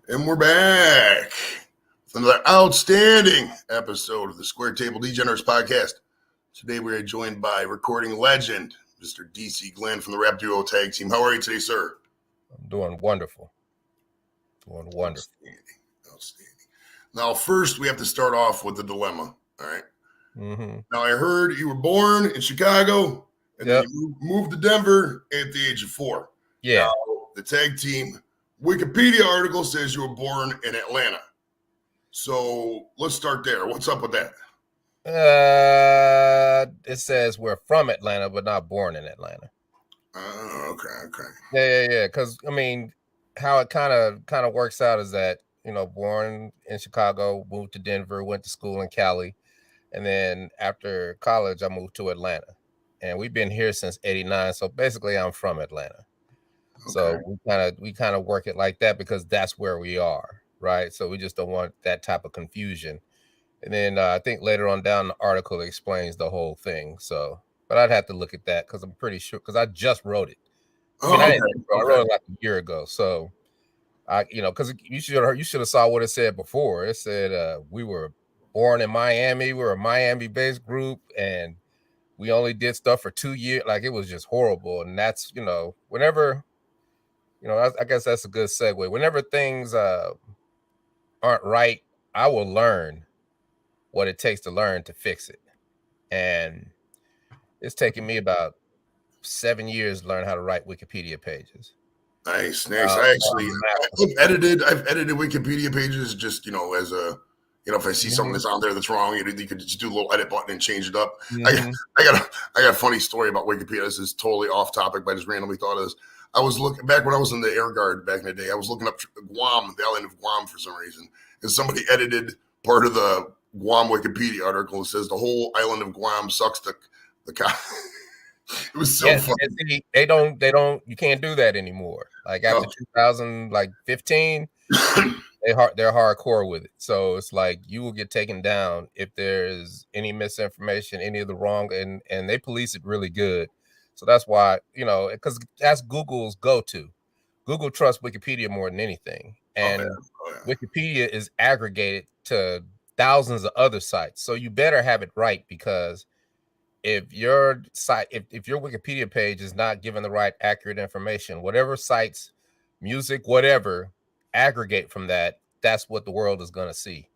And we're back with another outstanding episode of the Square Table Degenerates podcast. Today we are joined by recording legend, Mr. DC Glenn from the Rap Duo Tag Team. How are you today, sir? I'm doing wonderful. Outstanding. Now, first we have to start off with the dilemma, all right? Mm-hmm. Now, I heard you were born in Chicago and then you moved to Denver at the age of 4. Yeah. Now, the tag team Wikipedia article says you were born in Atlanta. So let's start there. What's up with that? It says we're from Atlanta, but not born in Atlanta. Okay. Yeah. Because I mean, how it kind of works out is that born in Chicago, moved to Denver, went to school in Cali, and then after college, I moved to Atlanta, and we've been here since '89. So basically, I'm from Atlanta. Okay. So we kind of work it like that because that's where we are, right? So we just don't want that type of confusion. And then I think later on down the article explains the whole thing. So, but I'd have to look at that because I'm pretty sure because I just wrote it. I wrote it like a year ago. So, because you should have saw what it said before. It said we were born in Miami. We're a Miami-based group, and we only did stuff for 2 years. Like it was just horrible. And that's whenever. I guess that's a good segue. Whenever things aren't right, I will learn what it takes to learn to fix it. And it's taken me about 7 years to learn how to write Wikipedia pages. Nice. I've edited Wikipedia pages just, as a, if I see something that's on there that's wrong, you could just do a little edit button and change it up. Mm-hmm. I got a funny story about Wikipedia. This is totally off topic, but I just randomly thought of this. I was looking back when I was in the Air Guard back in the day. I was looking up Guam, the island of Guam, for some reason, and somebody edited part of the Guam Wikipedia article. It says the whole island of Guam sucks the cow. It was so funny. They don't. You can't do that anymore. Like after 2015, they're hardcore with it. So it's like you will get taken down if there's any misinformation, any of the wrong, and they police it really good. So that's why, because that's Google's go-to. Google trusts Wikipedia more than anything. And Wikipedia is aggregated to thousands of other sites. So you better have it right, because if your site, if your Wikipedia page is not giving the right accurate information, whatever sites, music, whatever, aggregate from that, that's what the world is going to see.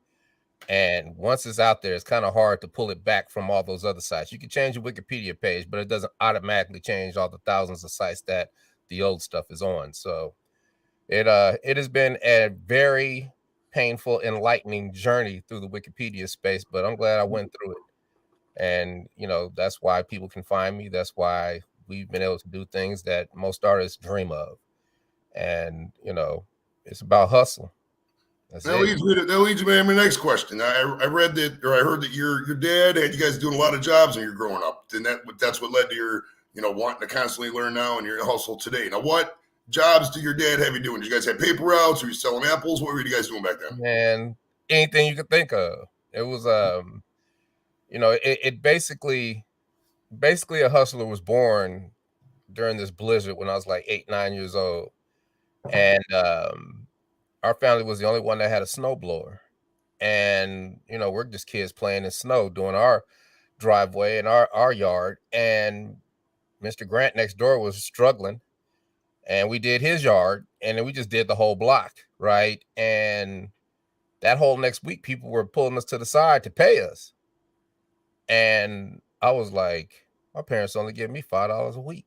And once it's out there, it's kind of hard to pull it back from all those other sites. You can change your Wikipedia page, but it doesn't automatically change all the thousands of sites that the old stuff is on. So it has been a very painful, enlightening journey through the Wikipedia space, but I'm glad I went through it. And, that's why people can find me. That's why we've been able to do things that most artists dream of. And, it's about hustle. That leads me to my next question. I read that, or I heard that your dad had you guys doing a lot of jobs when you're growing up. And that's what led to your, wanting to constantly learn now and your hustle today. Now, what jobs did your dad have you doing? Did you guys have paper routes? Were you selling apples? What were you guys doing back then? Man, anything you could think of. It was, it basically a hustler was born during this blizzard when I was like 8, 9 years old. And, our family was the only one that had a snowblower. And, we're just kids playing in snow, doing our driveway and our yard. And Mr. Grant next door was struggling. And we did his yard. And then we just did the whole block, right? And that whole next week, people were pulling us to the side to pay us. And I was like, my parents only gave me $5 a week.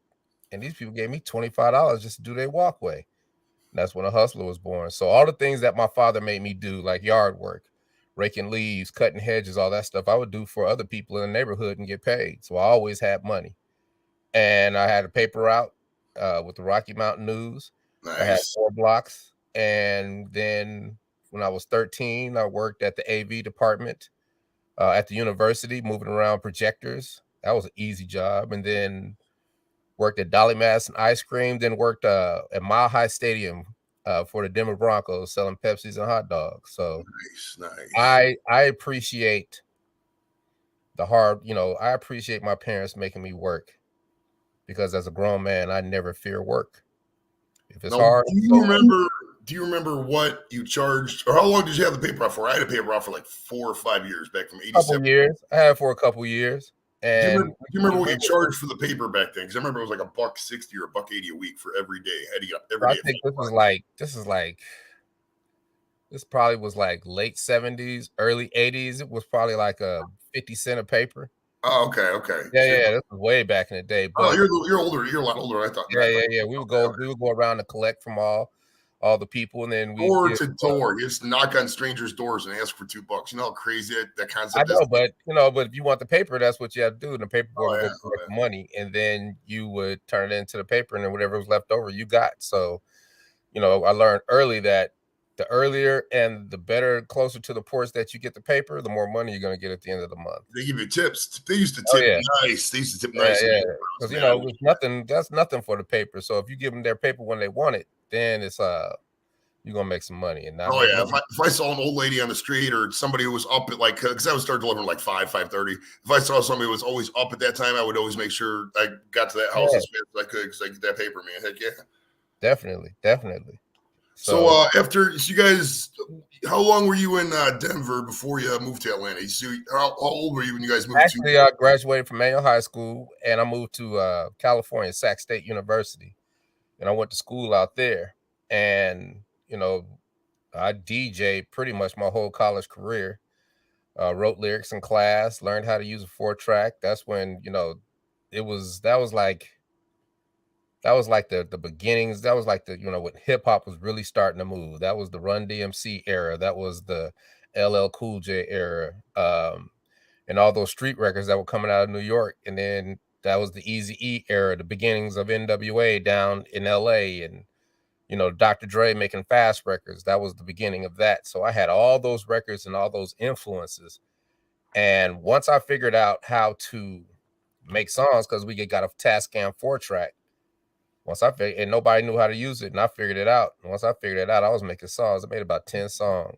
And these people gave me $25 just to do their walkway. That's when a hustler was born. So all the things that my father made me do, like yard work, raking leaves, cutting hedges, all that stuff, I would do for other people in the neighborhood and get paid. So I always had money. And I had a paper route with the Rocky Mountain News. Nice. I had 4 blocks. And then when I was 13, I worked at the AV department at the university, moving around projectors. That was an easy job. And then worked at Dolly Madison Ice Cream, then worked at Mile High Stadium for the Denver Broncos, selling Pepsis and hot dogs. So nice. I appreciate the hard, I appreciate my parents making me work, because as a grown man, I never fear work. If it's hard. Do you remember do you remember what you charged, or how long did you have the paper route for? I had a paper route for like 4 or 5 years, back from Couple '87. years. I had it for a couple years, Do you and remember? Do you remember we what bring you it. charged for the paper back then? Because I remember it was like $1.60 or $1.80 a week for every day. I had to get up So every I day at think 5 o'clock. this probably was like late 70s, early 80s. It was probably like a 50 cent a paper. Oh, okay, okay. Yeah, yeah, this was way back in the day. Oh, But you're older. You're a lot older than I thought. yeah, yeah, yeah. We would Okay, go okay. we would go around and collect from all the people, and then we'd Door give. to door, you just knock on strangers' doors and ask for $2. You know how crazy that I concept is. know, but if you want the paper, that's what you have to do. And the paper boy Oh would yeah, go oh collect yeah. the money, and then you would turn it into the paper, and then whatever was left over, you got. So, I learned early that the earlier and the better, closer to the ports that you get the paper, the more money you're going to get at the end of the month. They give you tips. They used to Oh tip yeah, nice. They used to tip yeah, nice in the yeah. paper routes, Because man. it was nothing. That's nothing for the paper. So if you give them their paper when they want it, then it's you're gonna make some money and not Oh make yeah, money. if I saw an old lady on the street or somebody who was up at like, because I would start delivering like 5:30. If I saw somebody who was always up at that time, I would always make sure I got to that house Yeah, as fast as I could because I get that paper, man. Heck yeah. definitely, definitely. So So so you guys, how long were you in Denver before you moved to Atlanta? So how old were you when you guys moved to? actually, I graduated from Manual High School and I moved to California, Sac State University, and I went to school out there. And I DJ pretty much my whole college career. Wrote lyrics in class, learned how to use a 4-track. That's when it was that was like the beginnings. That was like when hip hop was really starting to move. That was the Run DMC era. That was the LL Cool J era. And all those street records that were coming out of New York. And then that was the Easy E era, the beginnings of NWA down in LA, and Dr. Dre making fast records. That was the beginning of that. So I had all those records and all those influences. And once I figured out how to make songs, because we got a Tascam 4-track, once I figured, and nobody knew how to use it, and I figured it out. And once I figured it out, I was making songs. I made about 10 songs,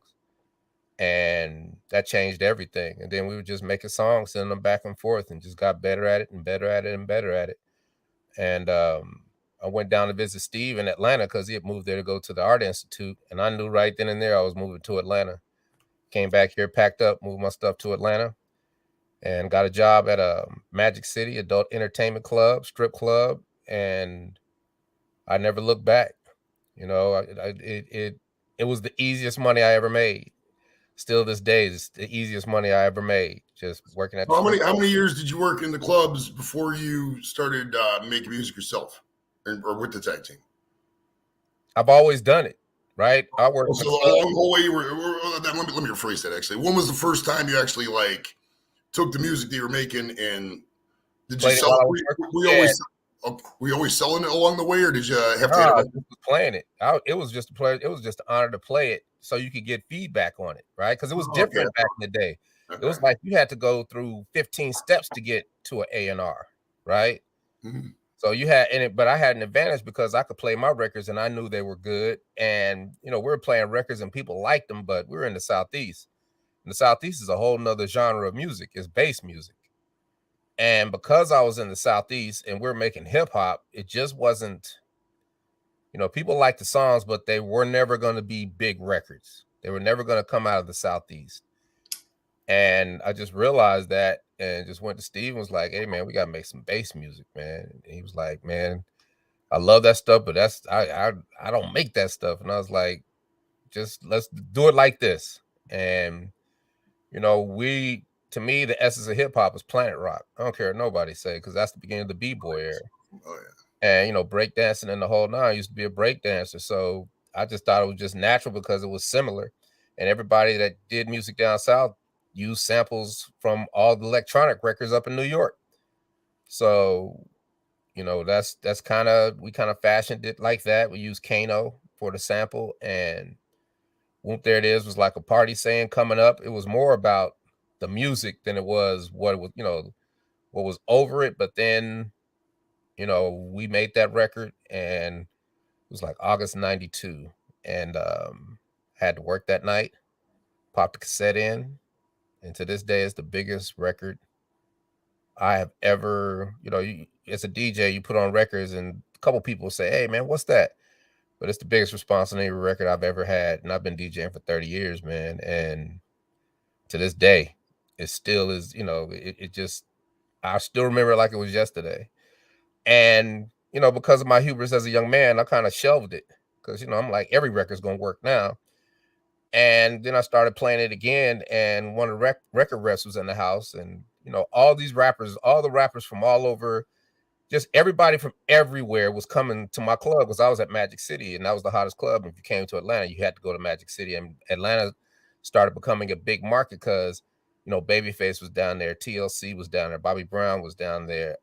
and that changed everything. And then we were just making songs, sending them back and forth, and just got better at it and better at it and better at it. And I went down to visit Steve in Atlanta because he had moved there to go to the Art Institute, and I knew right then and there I was moving to Atlanta. Came back here, packed up, moved my stuff to Atlanta, and got a job at a Magic City adult entertainment club, strip club, and I never looked back. It was the easiest money I ever made. Still this day, it's the easiest money I ever made, just working at the So strip how club. many years did you work in the clubs before you started making music yourself, or with the tag team? I've always done it, right? I worked in So the club, along the whole way you were. Let me rephrase that. Actually, when was the first time you actually like took the music that you were making and did you played it sell while I it? was working. We Yeah, always were you always selling it along the way, or did you have to hit nah, I it? just was playing it. It was just a play. It was just an honor to play it, so you could get feedback on it, right? Because it was Okay, different back in the day. It okay. was like you had to go through 15 steps to get to an A&R, right? Mhm. So you had in it, but I had an advantage because I could play my records and I knew they were good. And we were playing records and people liked them, but we were in the Southeast. And the Southeast is a whole nother genre of music, it's bass music. And because I was in the Southeast and we're making hip hop, it just wasn't, people liked the songs, but they were never going to be big records. They were never going to come out of the Southeast. And I just realized that and just went to Steve and was like, hey man, we gotta make some bass music, man. And he was like, man, I love that stuff, but I don't make that stuff. And I was like, just let's do it like this. And we to me, the essence of hip hop is planet rock. I don't care what nobody say, because that's the beginning of the B-boy era. Oh yeah. And breakdancing and the whole nine. I used to be a breakdancer. So I just thought it was just natural because it was similar. And everybody that did music down south used samples from all the electronic records up in New York. So that's we kind of fashioned it like that. We used Kano for the sample, and Whoop There It Is was like a party saying coming up. It was more about the music than it was what it was, what was over it. But then, we made that record, and it was like August 92, and had to work that night, popped the cassette in, and to this day it's the biggest record I have ever, as a DJ, you put on records and a couple people say, hey man, what's that? but it's the biggest responsibility record I've ever had, and I've been DJing for 30 years, man. And to this day, it still is. It just I still remember it like it was yesterday. And because of my hubris as a young man, I kind of shelved it because I'm like, every record's gonna work now. And then I started playing it again, and one of the record reps was in the house, and all these rappers, all the rappers from all over, just everybody from everywhere was coming to my club because I was at Magic City, and that was the hottest club. If you came to Atlanta, you had to go to Magic City, and Atlanta started becoming a big market because Babyface was down there, TLC was down there, Bobby Brown was down there,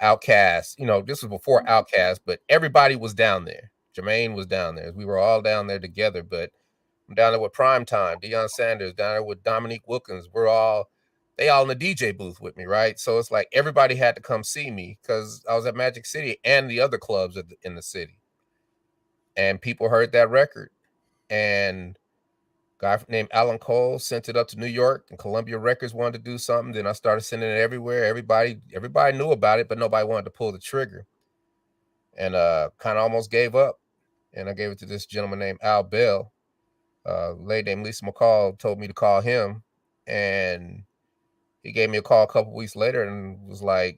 Outkast. This was before Outkast, but everybody was down there. Jermaine was down there. We were all down there together, but I'm down there with Prime Time, Deion Sanders, down there with Dominique Wilkins. They all in the DJ booth with me, right? So it's like everybody had to come see me because I was at Magic City and the other clubs in the city. And people heard that record. And a guy named Alan Cole sent it up to New York, and Columbia Records wanted to do something. Then I started sending it everywhere. Everybody knew about it, but nobody wanted to pull the trigger. And kind of almost gave up. And I gave it to this gentleman named Al Bell. Lady named Lisa McCall told me to call him, and he gave me a call a couple weeks later and was like,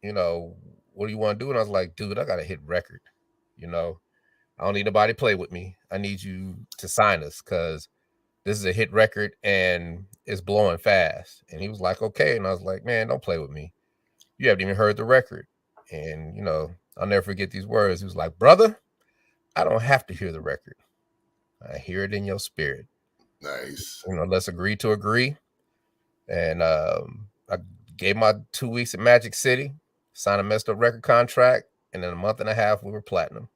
what do you want to do? And I was like, dude, I got a hit record. I don't need nobody to play with me. I need you to sign us because this is a hit record and it's blowing fast. And he was like, okay. And I was like, man, don't play with me. You haven't even heard the record. And, I'll never forget these words. He was like, brother, I don't have to hear the record. I hear it in your spirit. Nice. Let's agree to agree. And I gave my 2 weeks at Magic City, signed a messed up record contract, and in a month and a half, we were platinum.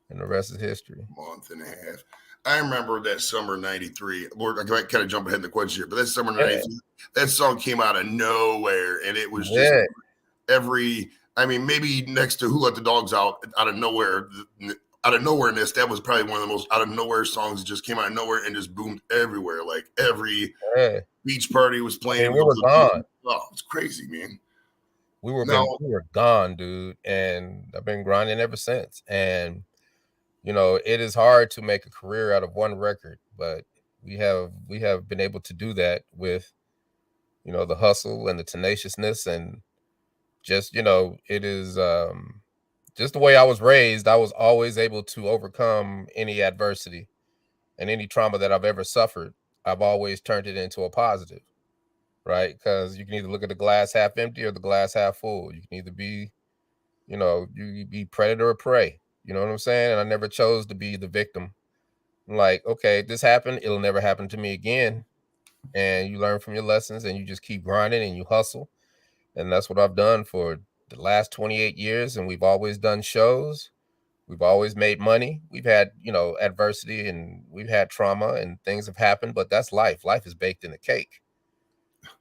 And the rest is history. Month and a half. I remember that summer '93. Lord, I kind of jump ahead in the question here, but that summer '93, that song came out of nowhere, and it was just maybe next to "Who Let the Dogs Out" out of nowhere. Out of nowhereness, that was probably one of the most out of nowhere songs that just came out of nowhere and just boomed everywhere. Like every beach party was playing. We were gone. Oh, it's crazy, man. We were gone, dude, and I've been grinding ever since. And it is hard to make a career out of one record, but we have been able to do that with the hustle and the tenaciousness, and just it is just the way I was raised. I was always able to overcome any adversity and any trauma that I've ever suffered. I've always turned it into a positive, right? Because you can either look at the glass half empty or the glass half full. You can either be, you be predator or prey. You know what I'm saying? And I never chose to be the victim. I'm like, okay, this happened. It'll never happen to me again. And you learn from your lessons, and you just keep grinding and you hustle. And that's what I've done for the last 28 years. And we've always done shows. We've always made money. We've had, adversity, and we've had trauma, and things have happened, but that's life. Life is baked in the cake.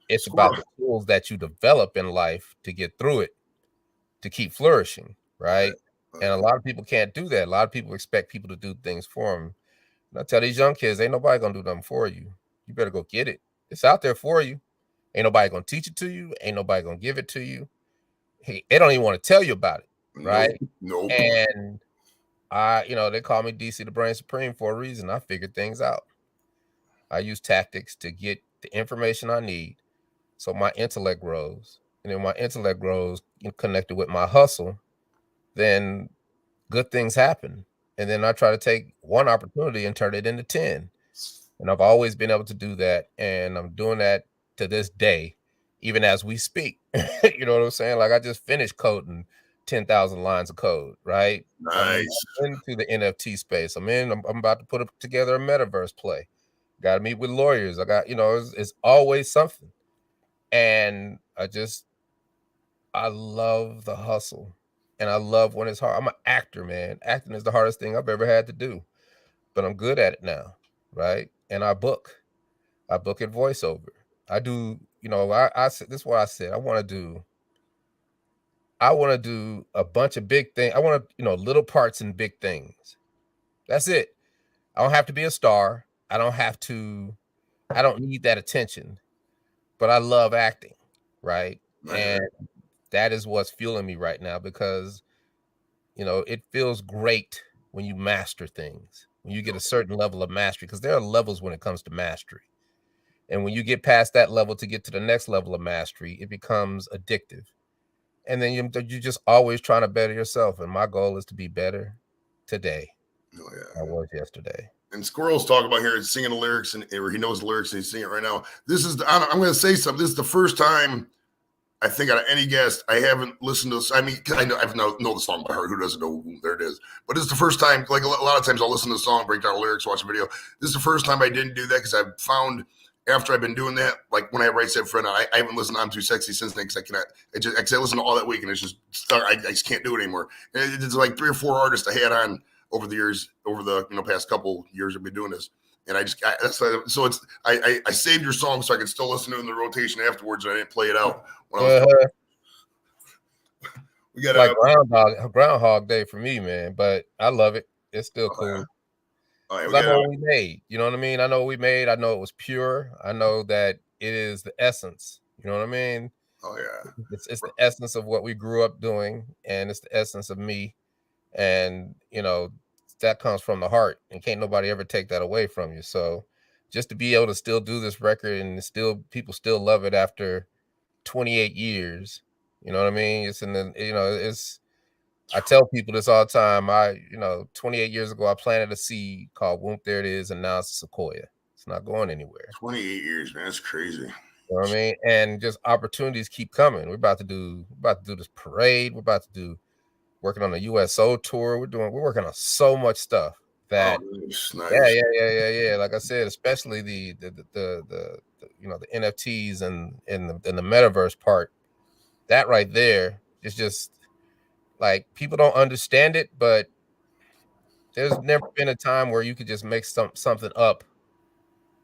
It's about the tools that you develop in life to get through it, to keep flourishing, right? And a lot of people can't do that. A lot of people expect people to do things for them. And I tell these young kids, ain't nobody gonna do nothing for you. You better go get it. It's out there for you. Ain't nobody gonna teach it to you. Ain't nobody gonna give it to you. Hey, they don't even want to tell you about it, right? Nope. And they call me DC the Brain Supreme for a reason. I figured things out. I use tactics to get the information I need so my intellect grows. And then my intellect grows connected with my hustle, then good things happen. And then I try to take one opportunity and turn it into 10. And I've always been able to do that. And I'm doing that to this day, even as we speak. You know what I'm saying? Like I just finished coding 10,000 lines of code, right? Nice. I'm into the NFT space. I'm about to put together a metaverse play. Got to meet with lawyers. I got, it's always something. And I love the hustle, and I love when it's hard. I'm an actor, man. Acting is the hardest thing I've ever had to do, but I'm good at it now, right? And I book at voiceover. I do, I said, this is what I said. I want to do a bunch of big things. I want to, little parts in big things. That's it. I don't have to be a star. I don't need that attention, but I love acting, right? And that is what's fueling me right now because, it feels great when you master things, when you get a certain level of mastery, because there are levels when it comes to mastery. And when you get past that level to get to the next level of mastery, it becomes addictive. And then you're just always trying to better yourself. And my goal is to be better today. Oh, yeah. I was yesterday. And Squirrel's talking about here singing the lyrics, or he knows the lyrics and he's singing it right now. This is, I'm going to say something. This is the first time I think out of any guest I haven't listened to this. I mean, I know the song by heart. Who doesn't know? There it is. But this is the first time, like a lot of times I'll listen to the song, break down the lyrics, watch a video. This is the first time I didn't do that because I've found after I've been doing that, like when I write that friend, I haven't listened to I'm Too Sexy since then because I cannot. I listen to all that week and it's just I just can't do it anymore. And it's like 3 or 4 artists I had on over the years, over the past couple years I've been doing this, and I saved your song so I could still listen to it in the rotation afterwards. And I didn't play it out when I was. We got like Groundhog Day for me, man, but I love it. It's still cool. I know what we made. You know what I mean? I know what we made. I know it was pure. I know that it is the essence. You know what I mean? Oh yeah. It's the essence of what we grew up doing, and it's the essence of me. And that comes from the heart, and can't nobody ever take that away from you. So just to be able to still do this record and people still love it after 28 years, you know what I mean? It's in the, I tell people this all the time. 28 years ago, I planted a seed called Whoop, there it is, and now it's a sequoia. It's not going anywhere. 28 years, man. That's crazy. You know what I mean? And just opportunities keep coming. We're about to do this parade. We're about to do working on a USO tour. We're working on so much stuff that nice. Yeah. Like I said, especially the NFTs and the metaverse part. That right there is just like, people don't understand it, but there's never been a time where you could just make something up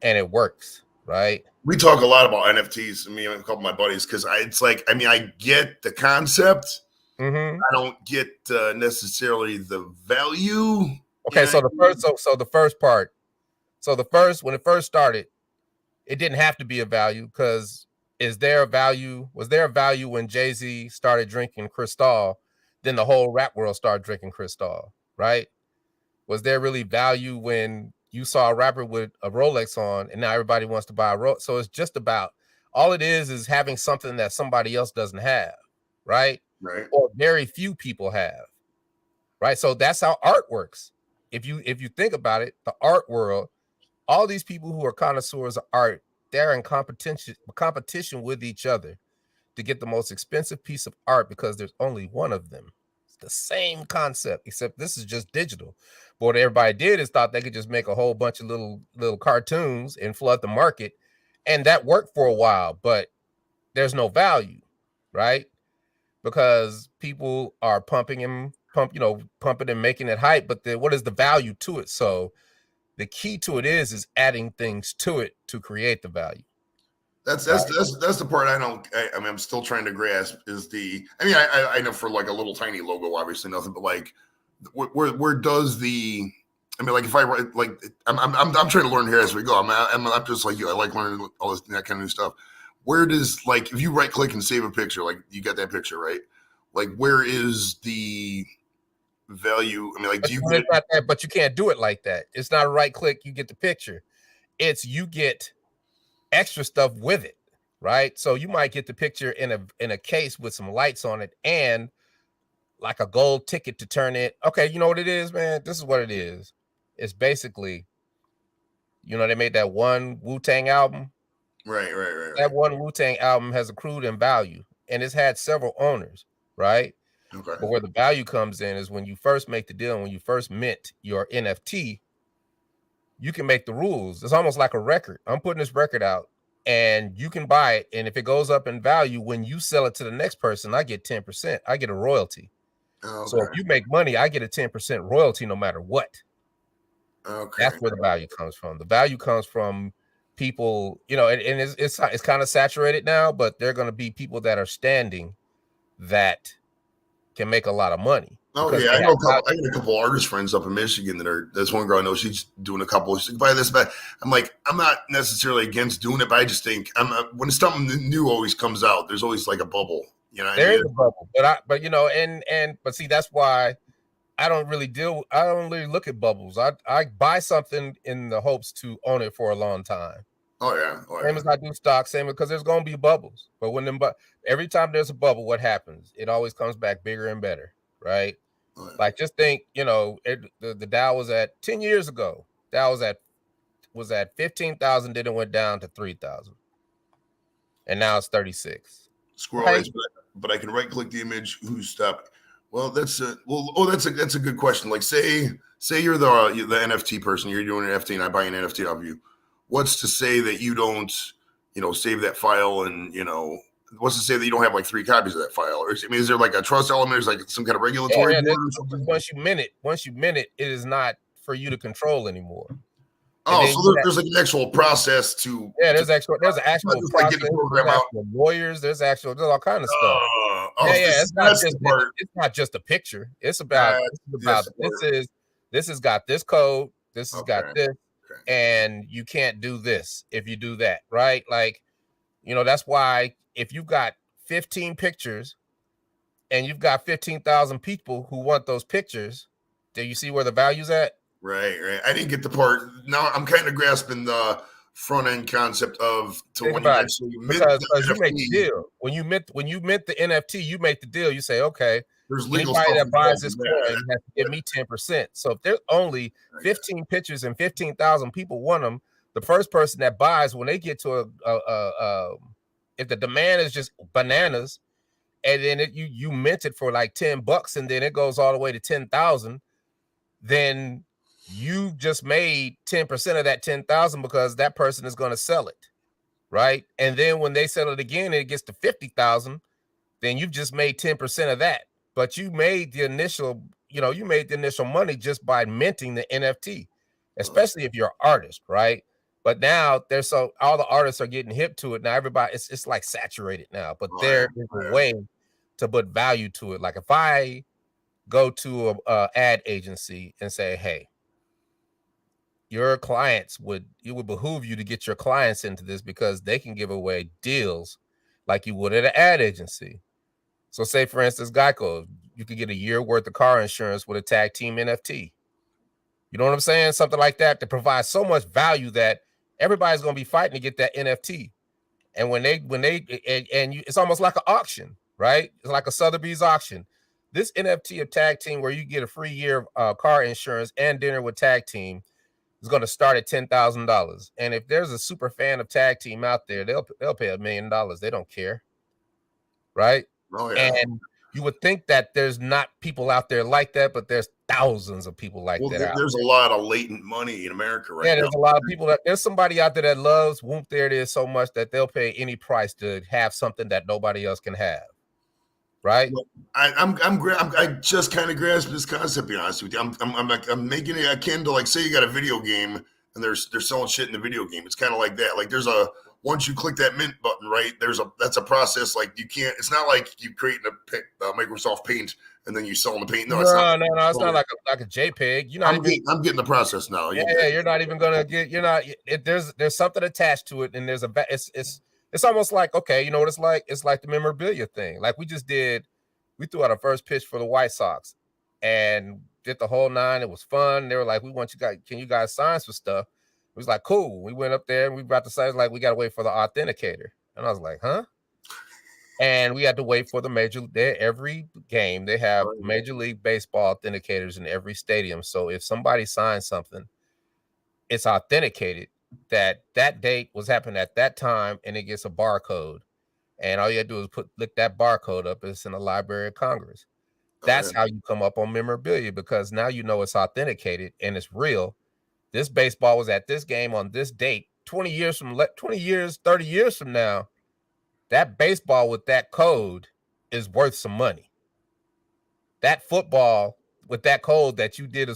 and it works, right? We talk a lot about NFTs, me and a couple of my buddies, because it's like, I mean, I get the concept. Mm-hmm. I don't get necessarily the value. Okay, so the first part. So when it first started, it didn't have to be a value, because was there a value when Jay-Z started drinking Cristal? Then the whole rap world started drinking Cristal, right? Was there really value when you saw a rapper with a Rolex on and now everybody wants to buy a Rolex? So it's just about, all it is having something that somebody else doesn't have, right? Right. Or very few people have, right? So that's how art works. If you think about it, the art world, all these people who are connoisseurs of art, they're in competition with each other to get the most expensive piece of art, because there's only one of them. It's the same concept, except this is just digital. But what everybody did is thought they could just make a whole bunch of little cartoons and flood the market, and that worked for a while, but there's no value, right? Because people are pumping and making it hype, but then what is the value to it? So the key to it is adding things to it to create the value. That's the part I'm still trying to grasp is I know for like a little tiny logo, obviously nothing, but like where does the, like if I write, like I'm trying to learn here as we go. I'm just like you. I like learning all this, that kind of new stuff. Where does, like, if you right click and save a picture, like you got that picture, right? Like, where is the value? Do you get that? But you can't do it like that. It's not a right click, you get the picture. It's you get extra stuff with it, right? So you might get the picture in a case with some lights on it and like a gold ticket to turn it. Okay, you know what it is, man? This is what it is. It's basically, they made that one Wu-Tang album. Right. That one Wu-Tang album has accrued in value, and it's had several owners, right? Okay. But where the value comes in is when you first make the deal, when you first mint your NFT, you can make the rules. It's almost like a record. I'm putting this record out, and you can buy it, and if it goes up in value, when you sell it to the next person, I get 10%. I get a royalty. Okay. So if you make money, I get a 10% royalty no matter what. Okay. That's where the value comes from. The value comes from people, and it's kind of saturated now, but there are going to be people that are standing that can make a lot of money. Oh yeah, I got a couple artist friends up in Michigan there's one girl I know, she's doing a couple. She's like, buy this, but I'm like, I'm not necessarily against doing it, but I just think when something new always comes out, there's always like a bubble. There is a bubble, but see, that's why I don't really look at bubbles. I buy something in the hopes to own it for a long time. Oh yeah. Same as I do stock, same because there's going to be bubbles. But every time there's a bubble, what happens? It always comes back bigger and better, right? Oh, yeah. Like just think, the Dow was at 10 years ago. Dow was at 15,000, then it went down to 3,000, and now it's 36. Squirrel right? But I can right click the image. Who's stopped? Well, that's a good question. Like say you're the NFT person, you're doing an NFT, and I buy an NFT off you. What's to say that you don't, save that file, and what's to say that you don't have like 3 copies of that file? Or I mean, is there like a trust element? Is like some kind of regulatory board or something? Once you mint it, it is not for you to control anymore. Oh, so there's like an actual process to. Yeah, there's an actual process. Like lawyers. There's all kind of stuff. It's not just a picture. It's about this has got this code. This has got this, and you can't do this if you do that, right? Like, that's why if you've got 15 pictures and you've got 15,000 people who want those pictures, do you see where the value's at? Right. I didn't get the part. Now I'm kind of grasping the front end concept of when you actually mint because you make the deal. When you mint the NFT, you make the deal. You say, okay, there's legal anybody that buys this coin has to give me 10%. So if there's only 15 pictures and 15,000 people want them, the first person that buys, when they get to if the demand is just bananas, and then you mint it for like $10, and then it goes all the way to 10,000, then you just made 10% of that 10,000 because that person is going to sell it, right? And then when they sell it again and it gets to 50,000, then you've just made 10% of that. But you made the initial money just by minting the NFT, especially if you're an artist, right? But now all the artists are getting hip to it. Now everybody, it's like saturated now, but there is a way to put value to it. Like if I go to a ad agency and say, hey, your clients it would behoove you to get your clients into this because they can give away deals like you would at an ad agency. So say, for instance, Geico, you could get a year worth of car insurance with a tag team NFT. You know what I'm saying? Something like that provides so much value that everybody's going to be fighting to get that NFT. And it's almost like an auction, right? It's like a Sotheby's auction. This NFT of tag team where you get a free year of car insurance and dinner with tag team is going to start at $10,000. And if there's a super fan of tag team out there, they'll pay $1 million. They don't care, right? Oh, yeah. And you would think that there's not people out there like that, but there's thousands of people like that. There's a lot of latent money in America right now. Yeah, there's a lot of people there's somebody out there that loves Whoop There It Is so much that they'll pay any price to have something that nobody else can have. Right. Well, I just kind of grasp this concept. To be honest with you, I'm making it akin to, like, say you got a video game and they're selling shit in the video game. It's kind of like that. Like once you click that mint button, right? That's a process. Like you can't. It's not like you create a Microsoft Paint and then you sell the paint. No, it's not like a JPEG. I'm getting the process now. You're not even gonna get. You're not. There's something attached to it, and it's almost like, okay, you know what it's like? It's like the memorabilia thing. Like we threw out our first pitch for the White Sox and did the whole 9. It was fun. They were like, can you guys sign some stuff? It was like, cool. We went up there and we brought the signs, like, we got to wait for the authenticator. And I was like, huh? And we had to wait for every game, they have Major League Baseball authenticators in every stadium. So if somebody signs something, it's authenticated that date was happening at that time, and it gets a barcode, and all you gotta do is look that barcode up. It's in the Library of Congress. That's how you come up on memorabilia, because now you know it's authenticated and it's real. This baseball was at this game on this date. 30 years, 30 years from now, that baseball with that code is worth some money. That football with that code that you did a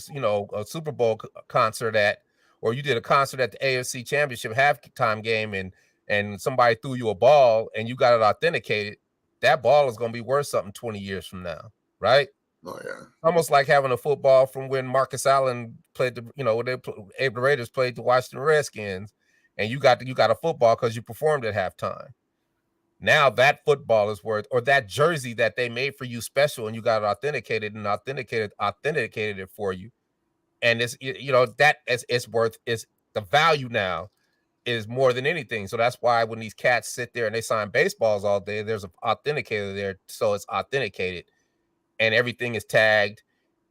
Super Bowl concert at, or you did a concert at the AFC Championship halftime game, and somebody threw you a ball and you got it authenticated, that ball is going to be worth something 20 years from now, right? Oh, yeah. Almost like having a football from when Marcus Allen played the Raiders played the Washington Redskins, and you got a football because you performed at halftime. Now that football is worth, or that jersey that they made for you special, and you got it authenticated it for you, and it's that it's worth is the value now is more than anything. So that's why when these cats sit there and they sign baseballs all day, there's an authenticator there, so it's authenticated, and everything is tagged,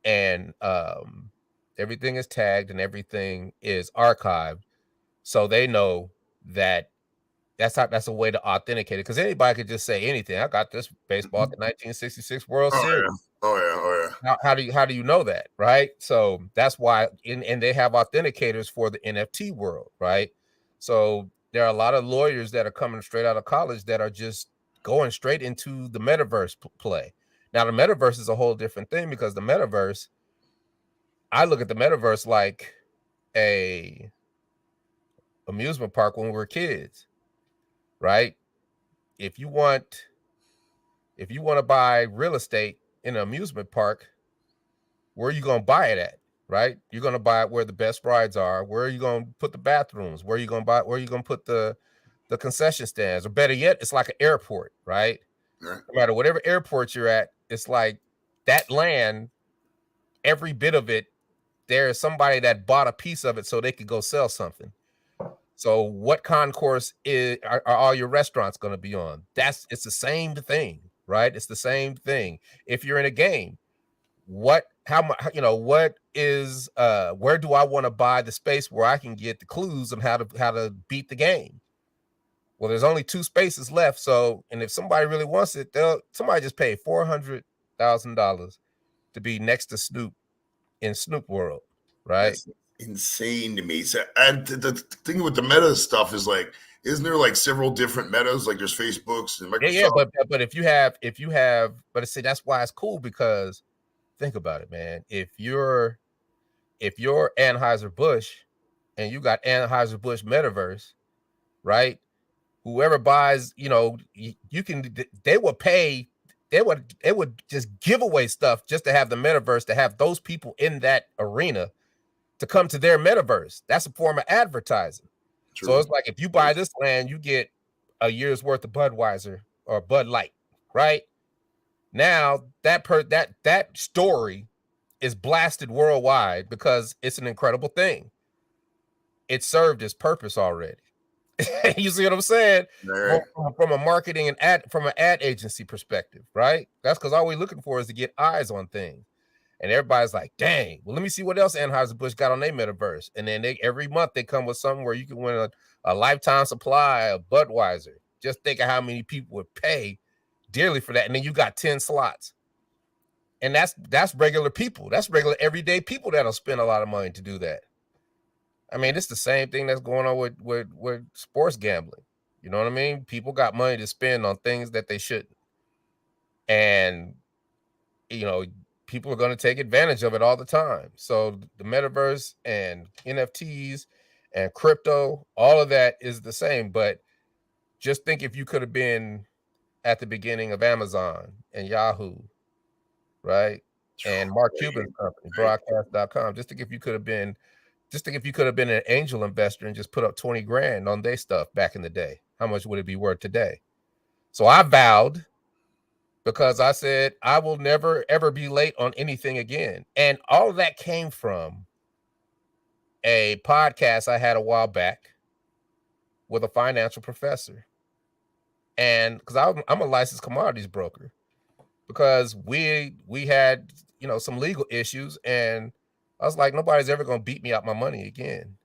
and everything is archived, so they know that that's a way to authenticate it, because anybody could just say anything. I got this baseball at the 1966 World Series. How do you know that, right? So that's why, and they have authenticators for the NFT world, right? So there are a lot of lawyers that are coming straight out of college that are just going straight into the metaverse play. Now the metaverse is a whole different thing, because the metaverse, I look at the metaverse like a amusement park when we were kids, right? If you want to buy real estate in an amusement park, where are you going to buy it at, right? You're going to buy it where the best rides are. Where are you going to put the bathrooms? Where are you going to put the concession stands? Or better yet, it's like an airport, right? No matter whatever airport you're at, it's like that land, every bit of it, there is somebody that bought a piece of it so they could go sell something. So what concourse are all your restaurants going to be on? It's the same thing, right? It's the same thing. If you're in a game, where do I want to buy the space where I can get the clues on how to beat the game? Well, there's only 2 spaces left. So, and if somebody really wants it, somebody just pay $400,000 to be next to Snoop in Snoop World, right? That's insane to me. So, and the thing with the meta stuff is like, isn't there like several different metas? Like there's Facebooks and Microsoft. Yeah, but if you have, but see, that's why it's cool, because think about it, man. If you're Anheuser-Busch and you got Anheuser-Busch Metaverse, right? Whoever buys, you can, they would just give away stuff just to have the metaverse, to have those people in that arena to come to their metaverse. That's a form of advertising. True. So it's like, if you buy this land, you get a year's worth of Budweiser or Bud Light, right? Now that story is blasted worldwide because it's an incredible thing. It served its purpose already. You see what I'm saying? Right. From a marketing and from an ad agency perspective, right? That's because all we're looking for is to get eyes on things. And everybody's like, dang, well, let me see what else Anheuser-Busch got on their metaverse. And then every month they come with something where you can win a lifetime supply of Budweiser. Just think of how many people would pay dearly for that. And then you got 10 slots. And that's regular people. That's regular everyday people that'll spend a lot of money to do that. I mean, it's the same thing that's going on with sports gambling. You know what I mean? People got money to spend on things that they shouldn't. And, people are going to take advantage of it all the time. So the metaverse and NFTs and crypto, all of that is the same. But just think if you could have been at the beginning of Amazon and Yahoo, right? And Mark Cuban's company, broadcast.com. Just think if you could have been an angel investor and just put up 20 grand on their stuff back in the day, how much would it be worth today? So I vowed, because I said, I will never, ever be late on anything again. And all of that came from a podcast I had a while back with a financial professor. And because I'm a licensed commodities broker, because we had, some legal issues, and I was like, nobody's ever going to beat me out my money again.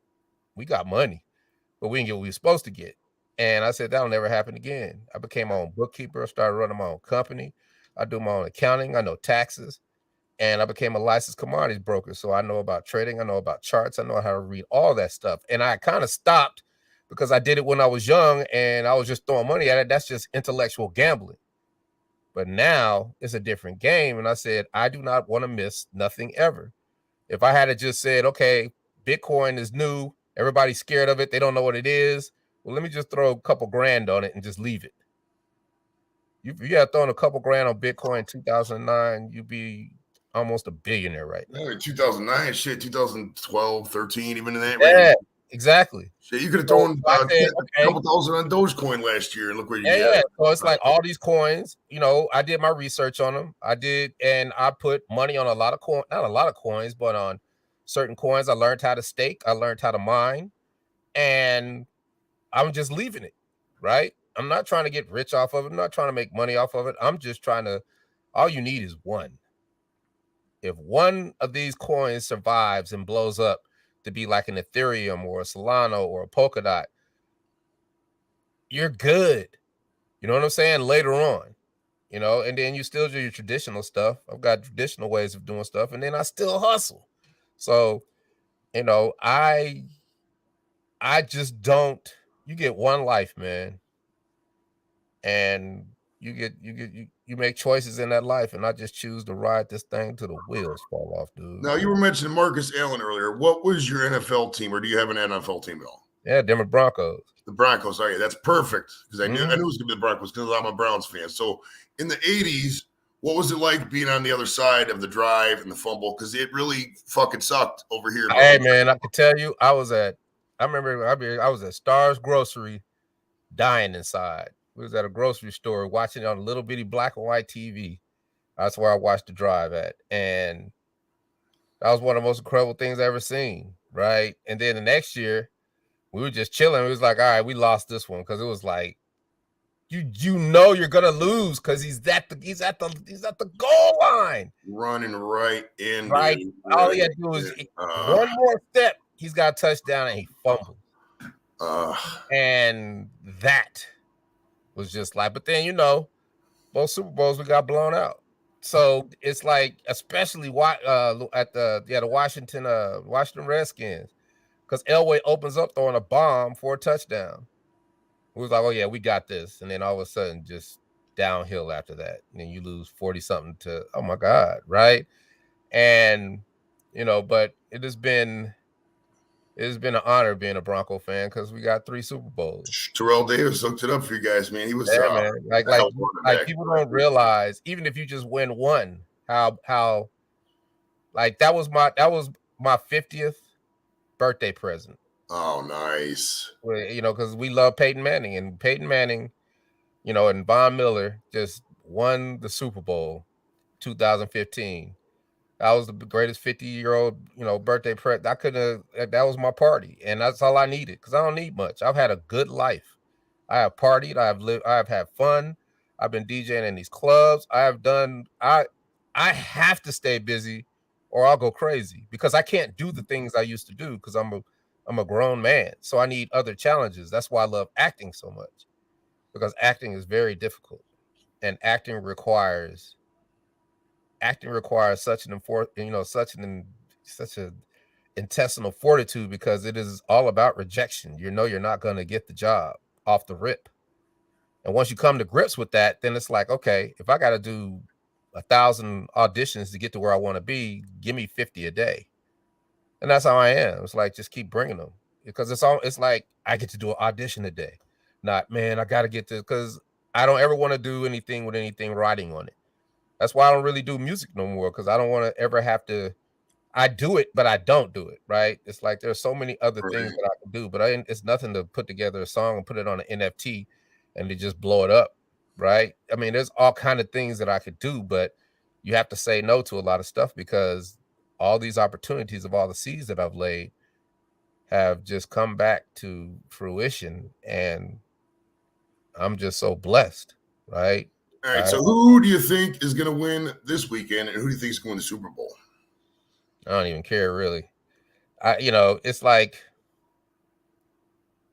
We got money, but we didn't get what we were supposed to get. And I said, that'll never happen again. I became my own bookkeeper, started running my own company. I do my own accounting. I know taxes. And I became a licensed commodities broker. So I know about trading. I know about charts. I know how to read all that stuff. And I kind of stopped because I did it when I was young and I was just throwing money at it. That's just intellectual gambling. But now it's a different game. And I said, I do not want to miss nothing ever. If I had just said, okay, Bitcoin is new, everybody's scared of it, they don't know what it is, well, let me just throw a couple grand on it and just leave it. If you had thrown a couple grand on Bitcoin in 2009, you'd be almost a billionaire right now. Yeah, 2009, shit, 2012, 13, even in that range. Exactly. Shit, you could have So thrown I said, a okay, couple thousand on Dogecoin last year, and look where you yeah. got. So it's like all these coins, I did my research on them. And I put money on a lot of not a lot of coins, but on certain coins. I learned how to stake. I learned how to mine, and I'm just leaving it, right? I'm not trying to get rich off of it. I'm not trying to make money off of it. I'm just trying to, all you need is one. If one of these coins survives and blows up to be like an Ethereum or a Solana or a Polkadot, you're good. You know what I'm saying? Later on, and then you still do your traditional stuff. I've got traditional ways of doing stuff, and then I still hustle. So, I just don't, you get one life, man. And you make choices in that life, and I just choose to ride this thing till the wheels fall off, dude. Now, you were mentioning Marcus Allen earlier. What was your NFL team, or do you have an NFL team at all? Yeah, Denver Broncos. The Broncos. Okay, that's perfect because I knew it was gonna be the Broncos because I'm a Browns fan. So in the '80s, what was it like being on the other side of the drive and the fumble? Because it really fucking sucked over here. Hey man, I can tell you, I was at Stars Grocery, dying inside. We was at a grocery store watching it on a little bitty black and white TV. That's where I watched the drive at, and that was one of the most incredible things I ever seen. Right, and then the next year, we were just chilling. It was like, all right, we lost this one because it was like, you're gonna lose because he's at the goal line, running right in. right? All he had to do was one more step. He's got a touchdown and he fumbled. And that was just like, but then both Super Bowls we got blown out. So it's like, especially at the Washington Redskins, because Elway opens up throwing a bomb for a touchdown. We was like, oh yeah, we got this, and then all of a sudden, just downhill after that, and then you lose 40-something to, oh my God, right? And but it has been an honor being a Bronco fan because we got 3 Super Bowls. Terrell Davis hooked it up for you guys, man. He was man. Like people don't realize, even if you just win one, how like that was my 50th birthday present. Oh, nice. Because we love Peyton Manning, and and Von Miller just won the Super Bowl 2015. That was the greatest 50-year-old, birthday present. That was my party, and that's all I needed because I don't need much. I've had a good life. I have partied. I have had fun. I've been DJing in these clubs. I have to stay busy or I'll go crazy because I can't do the things I used to do because I'm a grown man. So I need other challenges. That's why I love acting so much, because acting is very difficult, and acting requires such an intestinal fortitude, because it is all about rejection. You're not going to get the job off the rip. And once you come to grips with that, then it's like, okay, if I got to do 1,000 auditions to get to where I want to be, give me 50 a day. And that's how I am. It's like, just keep bringing them, because it's like I get to do an audition a day. Not, man, I got to get to, because I don't ever want to do anything with anything writing on it. That's why I don't really do music no more, because I don't want to ever have to. I do it, but I don't do it, right? It's like there's so many other things that I can do, but it's nothing to put together a song and put it on an NFT and to just blow it up, right? I mean, there's all kind of things that I could do, but you have to say no to a lot of stuff, because all these opportunities of all the seeds that I've laid have just come back to fruition, and I'm just so blessed, right? All right, so who do you think is going to win this weekend, and who do you think is going to win the Super Bowl? I don't even care, really. It's like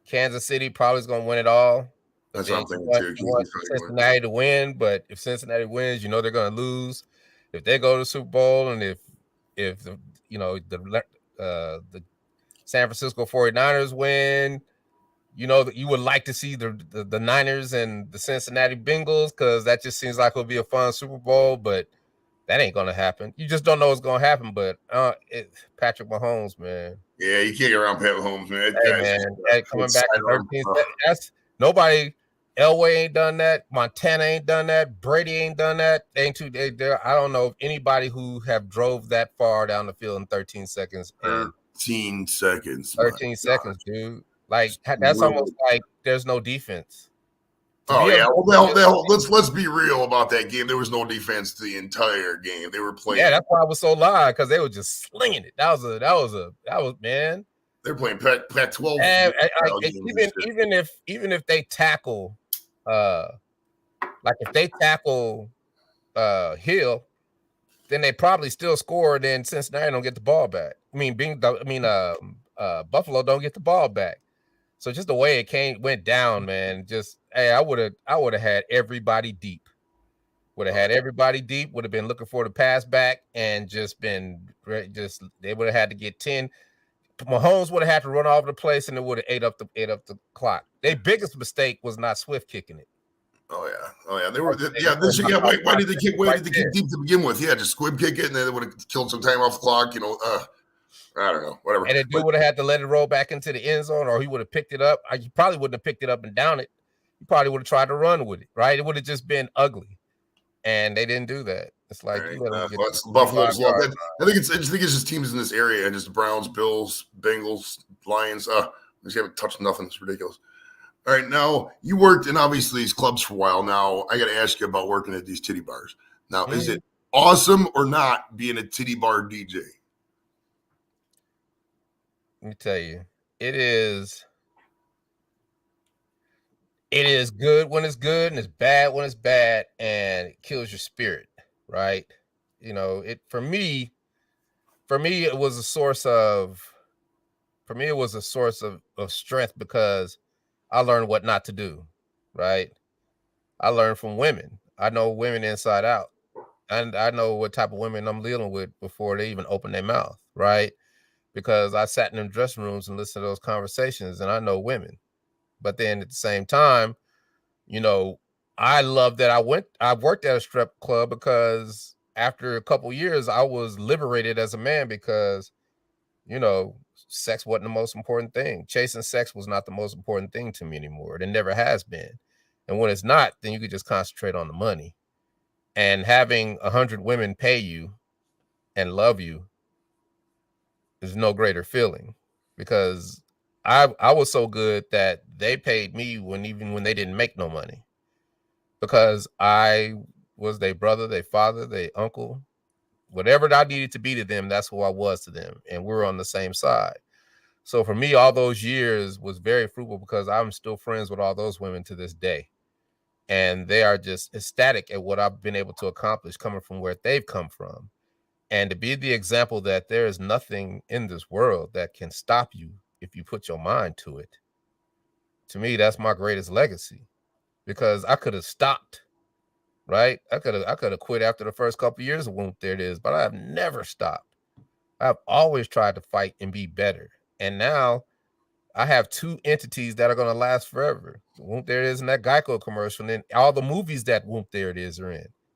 Kansas City probably is going to win it all. That's what I'm thinking too. You want Cincinnati to win, but if Cincinnati wins, they're going to lose. If they go to the Super Bowl, and if the San Francisco 49ers win, that you would like to see the Niners and the Cincinnati Bengals, because that just seems like it'll be a fun Super Bowl, but that ain't gonna happen. You just don't know what's gonna happen. But Patrick Mahomes, man. Yeah, you can't get around Pat Mahomes, man. Coming back in 13 seconds. That's nobody. Elway ain't done that. Montana ain't done that. Brady ain't done that. I don't know of anybody who have drove that far down the field in 13 seconds. And 13 seconds. 13 seconds, dude. Like that's Really? almost like there's no defense. Oh yeah, well, let's be real about that game. There was no defense the entire game. They were playing. Yeah, that's why I was so loud because they were just slinging it. That was man. They're playing Pac-12. And even if they tackle, like if they tackle Hill, then they probably still score. Then Cincinnati don't get the ball back. Buffalo don't get the ball back. So just the way it went down, man. Just I would have had everybody deep. Would have had everybody deep. Would have been looking for the pass back and they would have had to get 10. Mahomes would have had to run all over the place and it would have ate up the clock. Their biggest mistake was not Swift kicking it. Oh yeah. They were why did they kick deep to begin with? Yeah, just squib kick it and then they would have killed some time off the clock. I don't know, whatever. And the dude would have had to let it roll back into the end zone, or he would have picked it up. He probably wouldn't have picked it up and down it. He probably would have tried to run with it, right? It would have just been ugly. And they didn't do that. It's like Buffalo's luck. I think it's just teams in this area, and just Browns, Bills, Bengals, Lions. They haven't touched nothing. It's ridiculous. All right, now you worked in obviously these clubs for a while. Now I got to ask you about working at these titty bars. Now, is it awesome or not being a titty bar DJ? Let me tell you, it is good when it's good and it's bad when it's bad, and it kills your spirit, right? For me it was a source of strength because I learned what not to do, right? I learned from women. I know women inside out. And I know what type of women I'm dealing with before they even open their mouth, right? Because I sat in them dressing rooms and listened to those conversations, and I know women. But then at the same time, I love that I worked at a strip club because after a couple years, I was liberated as a man because, sex wasn't the most important thing. Chasing sex was not the most important thing to me anymore. It never has been. And when it's not, then you could just concentrate on the money. And having 100 women pay you and love you is no greater feeling, because I was so good that they paid me even when they didn't make no money, because I was their brother, their father, their uncle, whatever I needed to be to them. That's who I was to them. And we're on the same side. So for me, all those years was very fruitful because I'm still friends with all those women to this day. And they are just ecstatic at what I've been able to accomplish coming from where they've come from. And to be the example that there is nothing in this world that can stop you if you put your mind to it. To me, that's my greatest legacy, because I could have stopped, right? I could have quit after the first couple of years of Whoop There It Is, but I have never stopped. I've always tried to fight and be better. And now I have two entities that are going to last forever. Whoop There It Is in that Geico commercial, and then all the movies that Whoop There It Is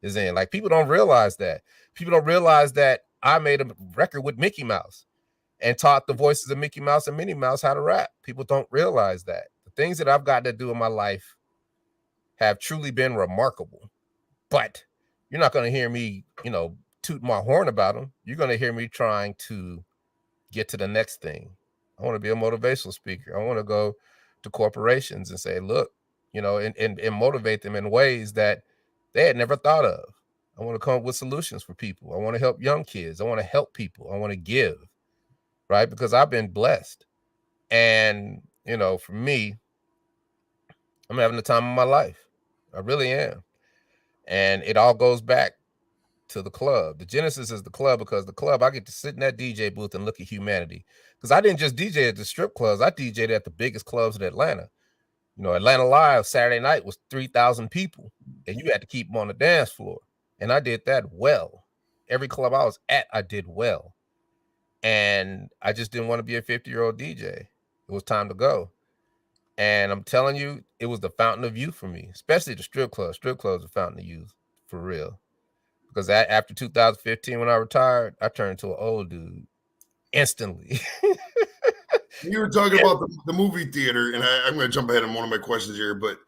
is in. Like, people don't realize that. People don't realize that I made a record with Mickey Mouse and taught the voices of Mickey Mouse and Minnie Mouse how to rap. People don't realize that. The things that I've gotten to do in my life have truly been remarkable. But you're not going to hear me, toot my horn about them. You're going to hear me trying to get to the next thing. I want to be a motivational speaker. I want to go to corporations and say, look, and motivate them in ways that they had never thought of. I want to come up with solutions for people. I want to help young kids. I want to help people. I want to give, right? Because I've been blessed. And, for me, I'm having the time of my life. I really am. And it all goes back to the club. The genesis is the club, because the club, I get to sit in that DJ booth and look at humanity. Because I didn't just DJ at the strip clubs. I DJed at the biggest clubs in Atlanta. Atlanta Live Saturday night was 3,000 people, and you had to keep them on the dance floor. And I did that well. Every club I was at, I did well. And I just didn't want to be a 50-year-old DJ. It was time to go. And I'm telling you, it was the fountain of youth for me, especially the strip clubs. Strip clubs are fountain of youth, for real. Because after 2015, when I retired, I turned into an old dude instantly. You were talking about the movie theater, and I'm going to jump ahead on one of my questions here, but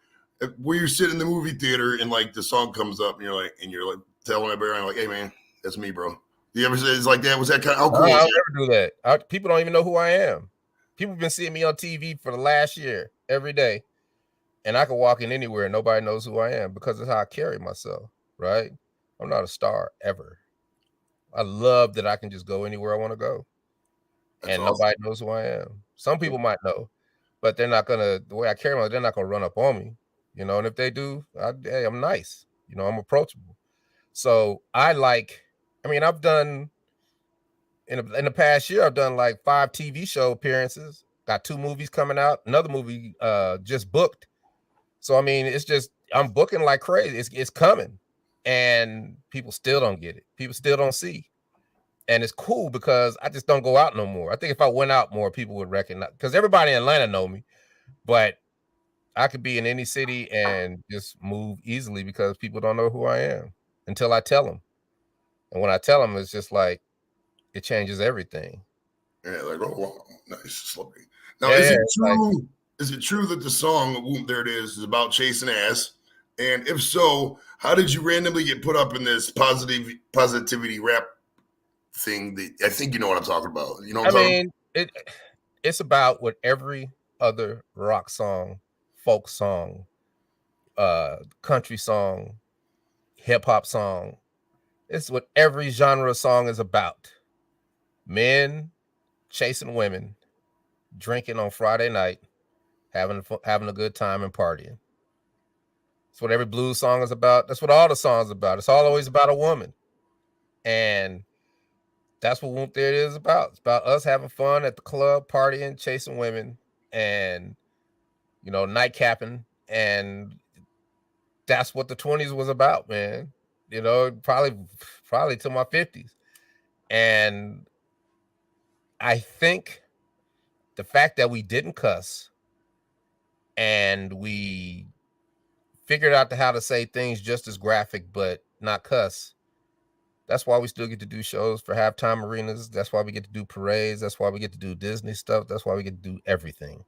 where you sit in the movie theater and like the song comes up and you're like telling everybody, like, hey man, that's me, bro. You ever say it's like that? Was that kind of how No, cool I was don't that? ever do that. People don't even know who I am. People have been seeing me on TV for the last year every day, and I can walk in anywhere and nobody knows who I am because of how I carry myself, right? I'm not a star ever. I love that I can just go anywhere I want to go That's and awesome. nobody knows who I am. Some people might know, but they're not gonna the way I carry myself, they're not gonna run up on me, you know. And if they do, hey, I'm nice, you know, I'm approachable. So I mean, I've done in the past year, I've done like 5 TV show appearances, got 2 movies coming out, another movie just booked. So I mean, it's just I'm booking like crazy. It's coming. And people still don't get it. People still don't see. And it's cool because I just don't go out no more. I think if I went out more, people would recognize because everybody in Atlanta know me, but I could be in any city and just move easily because people don't know who I am until I tell them. And when I tell them, it's just like it changes everything. Yeah, like oh wow, nice, slippery. Now, Yeah, is yeah. it It's like, true? Is it true that the song "Whoop There It Is" is about chasing ass? And if so, how did you randomly get put up in this positivity rap thing? That I think you know what I'm talking about. You know what I I'm talking mean, it's about what every other rock song, folk song, country song, hip hop song. It's what every genre of song is about. Men chasing women, drinking on Friday night, having a good time and partying. That's what every blues song is about. That's what all the songs about. It's all always about a woman. And that's what Whoop There It Is about. It's about us having fun at the club, partying, chasing women, and night capping. And that's what the 20s was about, man. Probably to my 50s. And I think the fact that we didn't cuss and we figured out how to say things just as graphic but not cuss. That's why we still get to do shows for halftime arenas. That's why we get to do parades. That's why we get to do Disney stuff. That's why we get to do everything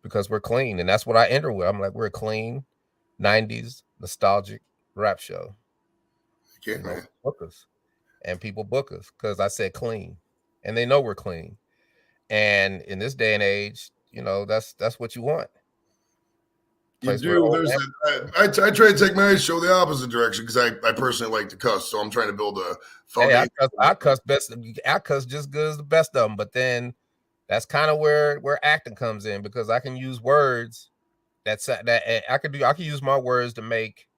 because we're clean. And that's what I enter with. I'm like, we're a clean 90s nostalgic rap show. about? Yeah, man. Book us. And people book us because I said clean. And they know we're clean. And in this day and age, that's what you want. You Place where do. old There's man. I try to take my show the opposite direction because I personally like to cuss, so I'm trying to build a Hey, foundation. I cuss best. I cuss just good as the best of them. But then that's kind of where acting comes in because I can use words that I can use my words to make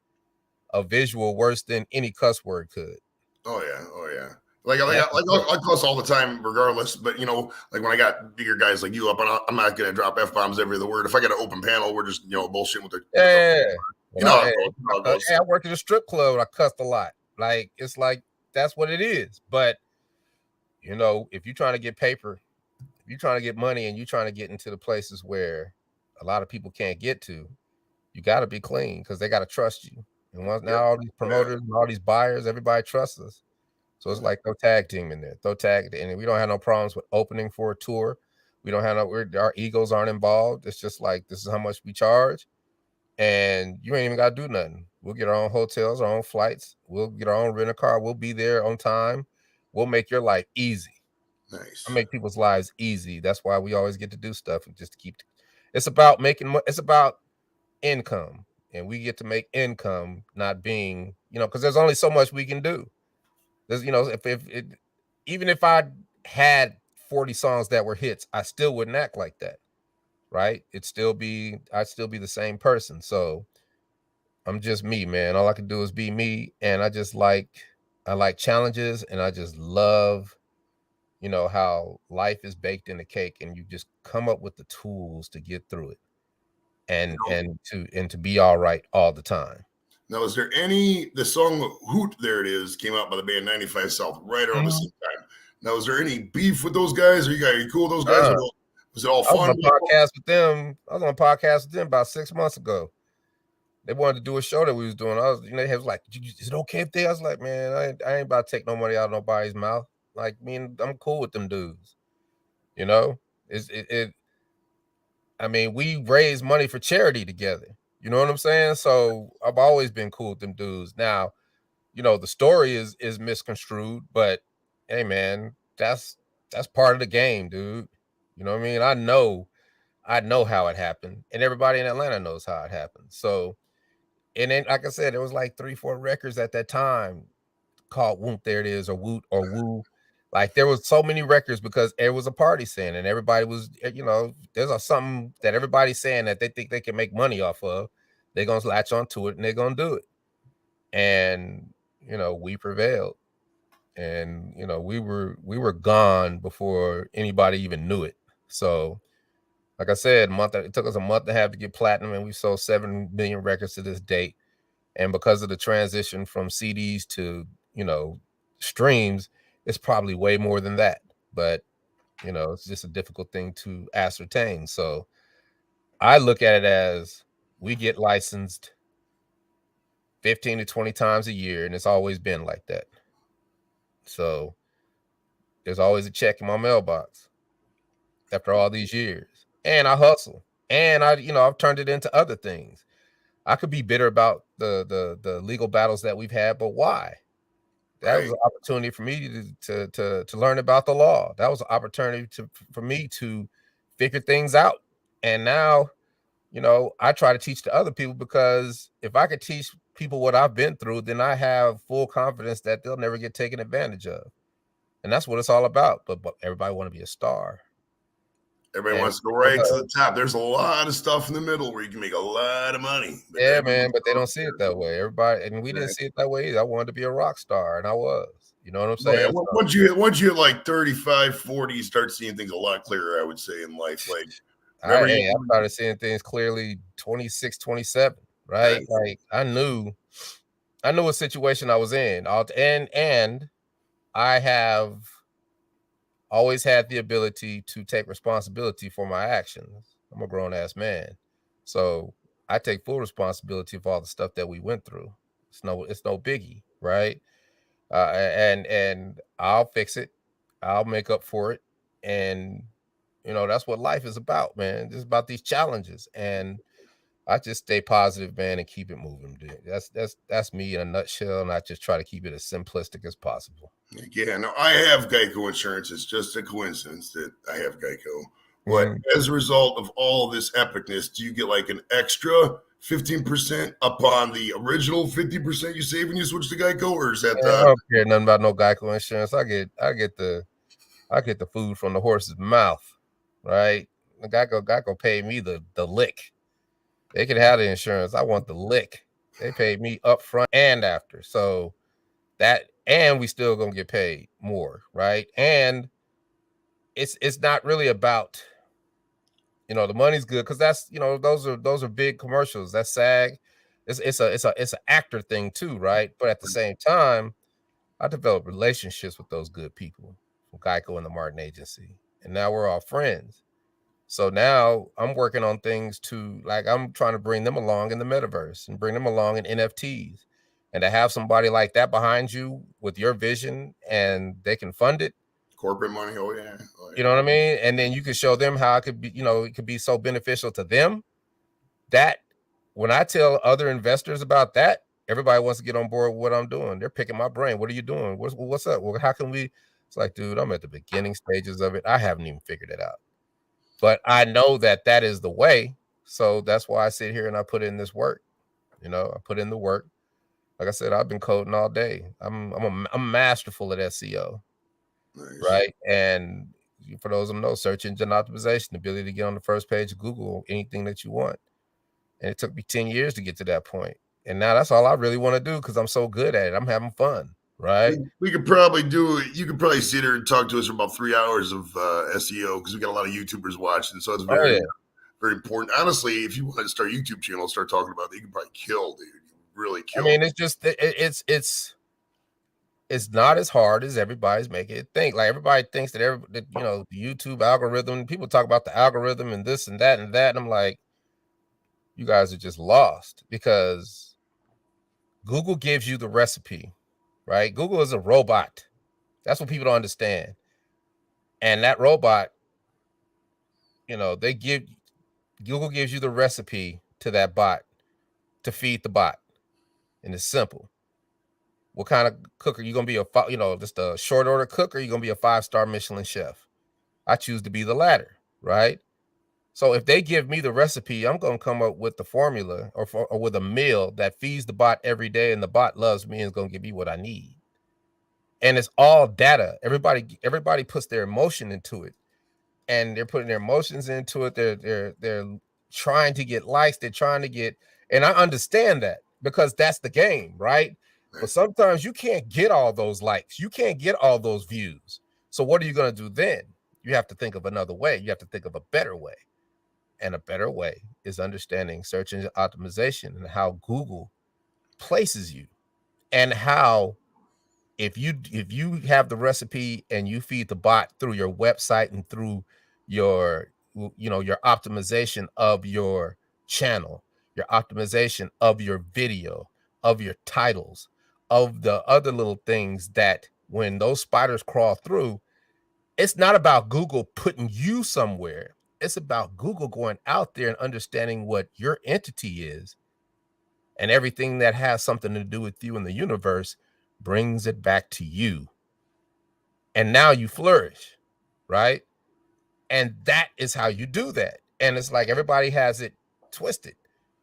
a visual worse than any cuss word could. Oh yeah, oh yeah. And that's I cuss all the time, regardless. But like when I got bigger guys like you up, and I'm not gonna drop f bombs every other word. If I got an open panel, we're just bullshitting with a couple. yeah. You But know how it goes. You know how it goes. I worked at a strip club. I cussed a lot. Like it's like that's what it is. But if you're trying to get paper, if you're trying to get money, and you're trying to get into the places where a lot of people can't get to, you got to be clean because they got to trust you. And once now Yep. all these Yeah. promoters and all these buyers, everybody trusts us. So it's like throw tag team in there, throw tag, and we don't have no problems with opening for a tour. We don't have our egos aren't involved. It's just like this is how much we charge, and you ain't even got to do nothing. We'll get our own hotels, our own flights. We'll get our own rental car. We'll be there on time. We'll make your life easy. I Nice. make people's lives easy. That's why we always get to do stuff and just to keep. It's about making. It's about income, and we get to make income, not being because there's only so much we can do. There's if it, even if I had 40 songs that were hits, I still wouldn't act like that, right? I'd still be the same person. So I'm just me, man. All I can do is be me, and I like challenges, and I just love how life is baked in the cake, and you just come up with the tools to get through it, and to be all right all the time. Now, is there the song "Hoot"? There it is. Came out by the band 95 South right around the same time. Now, is there any beef with those guys? Are you cool with those guys? Uh, Was it all I was on fun? a podcast with them. I was on a podcast with them about 6 months ago. They wanted to do a show that we was doing. They was like, "Is it okay if they?" I was like, "Man, I ain't about to take no money out of nobody's mouth. Like, I'm cool with them dudes. You know, it's it. I mean, we raise money for charity together. You know what I'm saying? So I've always been cool with them dudes. Now, the story is misconstrued, but hey man, that's part of the game, dude. You know what I mean? I know how it happened, and everybody in Atlanta knows how it happened. So, and then, like I said, there was like 3-4 records at that time called Whoop, There It Is, or Woot or Woo. Like there was so many records because it was a party scene, and everybody was, there's something that everybody's saying that they think they can make money off of. They're gonna latch onto it and they're gonna do it. And we prevailed. And we were gone before anybody even knew it. So like I said, it took us a month and a half to get platinum, and we sold 7 million records to this date. And because of the transition from CDs to, streams, it's probably way more than that. But, it's just a difficult thing to ascertain. So I look at it as we get licensed 15 to 20 times a year, and it's always been like that. So there's always a check in my mailbox after all these years. And I hustle. And I've turned it into other things. I could be bitter about the legal battles that we've had, but why? That was an opportunity for me to learn about the law. That was an opportunity for me to figure things out. And now, I try to teach to other people, because if I could teach people what I've been through, then I have full confidence that they'll never get taken advantage of. And that's what it's all about. But everybody want to be a star. Everybody wants to go right to the top. There's a lot of stuff in the middle where you can make a lot of money. Yeah, man, but they don't see it that way. Everybody, and we didn't see it that way either. I wanted to be a rock star, and I was. You know what I'm saying? Yeah. Once you hit like 35, 40, you start seeing things a lot clearer, I would say, in life. Like, I started seeing things clearly 26, 27, right? Like I knew what situation I was in. And I have always had the ability to take responsibility for my actions. I'm a grown ass man. So I take full responsibility for all the stuff that we went through. It's no biggie, right? And I'll fix it. I'll make up for it. And that's what life is about, man. It's about these challenges. And I just stay positive, man, and keep it moving, dude. That's me in a nutshell, and I just try to keep it as simplistic as possible. Yeah, no, I have Geico insurance. It's just a coincidence that I have Geico. But as a result of all this epicness, do you get like an extra 15% upon the original 50% you save when you switch to Geico, or is that? I don't care nothing about no Geico insurance. I get the food from the horse's mouth, right? Geico paid me the lick. They could have the insurance. I want the lick. They paid me up front and after. So and we still gonna get paid more, right? And it's not really about, the money's good, because that's, those are big commercials. That's SAG. It's an actor thing too, right? But at the same time, I developed relationships with those good people from Geico and the Martin Agency, and now we're all friends. So now I'm working on things I'm trying to bring them along in the metaverse and bring them along in NFTs. And to have somebody like that behind you with your vision, and they can fund it. Corporate money, oh yeah. You know what I mean? And then you can show them how it could be, it could be so beneficial to them, that when I tell other investors about that, everybody wants to get on board with what I'm doing. They're picking my brain. What are you doing? What's up? Well, how can we? It's like, dude, I'm at the beginning stages of it. I haven't even figured it out. But I know that is the way. So that's why I sit here and I put in this work. I put in the work. Like I said, I've been coding all day. I'm masterful at SEO. Nice. Right. And for those who know, search engine optimization, the ability to get on the first page of Google, anything that you want. And it took me 10 years to get to that point. And now that's all I really want to do, because I'm so good at it. I'm having fun. Right. We could probably you could probably sit here and talk to us for about 3 hours of SEO, because we got a lot of YouTubers watching. So it's very important. Honestly, if you want to start a YouTube channel, start talking about it, you can probably kill, dude. Really kill. I mean, it's just, it's not as hard as everybody's making it think. Like, everybody thinks that the YouTube algorithm, people talk about the algorithm and this and that and that. And I'm like, you guys are just lost, because Google gives you the recipe, right? Google is a robot. That's what people don't understand. And that robot, Google gives you the recipe to that bot to feed the bot. And it's simple. What kind of cook are you gonna be? Just a short order cook, or you gonna be a 5-star Michelin chef? I choose to be the latter, right? So if they give me the recipe, I'm gonna come up with the formula or with a meal that feeds the bot every day, and the bot loves me and is gonna give me what I need. And it's all data. Everybody puts their emotion into it, and they're putting their emotions into it. They're trying to get likes. They're trying to get, and I understand that because that's the game, right? But sometimes you can't get all those likes. You can't get all those views. So what are you going to do then? You have to think of another way. You have to think of a better way. And a better way is understanding search engine optimization and how Google places you, and how if you have the recipe and you feed the bot through your website and through your your optimization of your channel, your optimization of your video, of your titles, of the other little things that when those spiders crawl through, it's not about Google putting you somewhere. It's about Google going out there and understanding what your entity is, and everything that has something to do with you in the universe brings it back to you. And now you flourish, right? And that is how you do that. And it's like everybody has it twisted.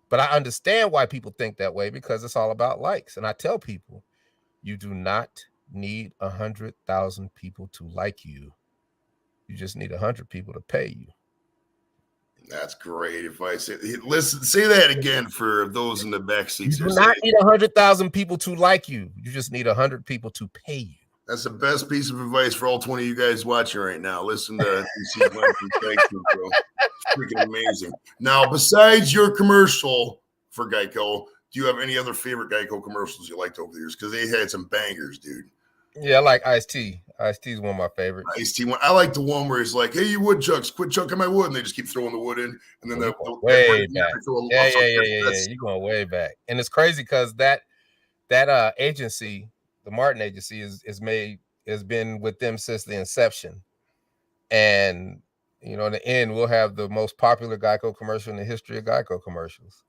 But I understand why people think that way, because it's all about likes. And I tell people, you do not need 100,000 people to like you. You just need 100 people to pay you. That's great advice. Listen, say that again for those in the back seats. You do not need 100,000 people to like you. You just need 100 people to pay you. That's the best piece of advice for all 20 of you guys watching right now. Listen to DC bro. Freaking amazing. Now, besides your commercial for Geico, do you have any other favorite Geico commercials you liked over the years? Because they had some bangers, dude. Yeah, I like Ice-T. Ice-T is one of my favorites. Ice-T one. I like the one where he's like, "Hey, you woodchucks, quit chucking my wood," and they just keep throwing the wood in, and then way back. Yeah. You're going way back, and it's crazy because that agency, the Martin agency, has been with them since the inception, and in the end, we'll have the most popular Geico commercial in the history of Geico commercials.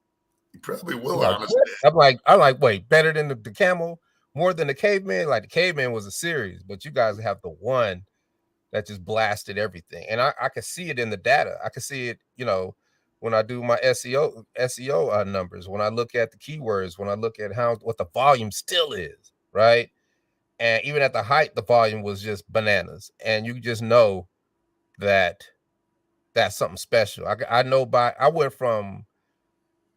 You probably will, honestly. I'm like, wait, better than the camel, more than the caveman. Like the caveman was a series, but you guys have the one that just blasted everything, and I can see it in the data. I can see it, when I do my SEO numbers, when I look at the keywords, when I look at what the volume still is, right? And even at the height, the volume was just bananas, and you just know that that's something special. I know I went from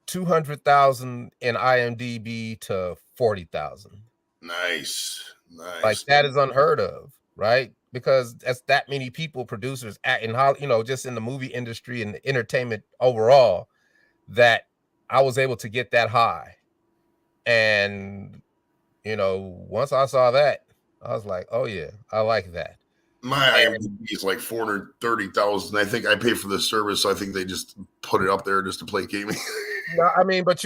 200,000 in IMDb to 40,000. Nice. Like that is unheard of, right? Because that's that many people, producers just in the movie industry and the entertainment overall, that I was able to get that high. And once I saw that, I was like, oh yeah, I like that. My IMDb is like 430,000. I think I pay for the service, so I think they just put it up there just to placate me. No, I mean, but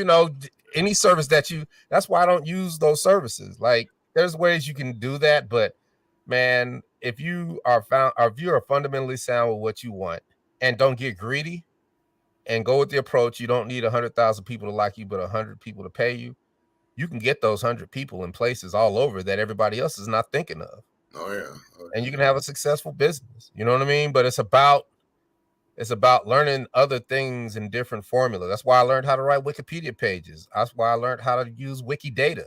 any service that's why I don't use those services. Like there's ways you can do that, but man, if you are fundamentally sound with what you want and don't get greedy and go with the approach, you don't need 100,000 people to like you, but 100 people to pay you. You can get those 100 people in places all over that everybody else is not thinking of. Oh yeah. And you can have a successful business. You know what I mean? But it's about learning other things in different formulas. That's why I learned how to write Wikipedia pages. That's why I learned how to use Wikidata.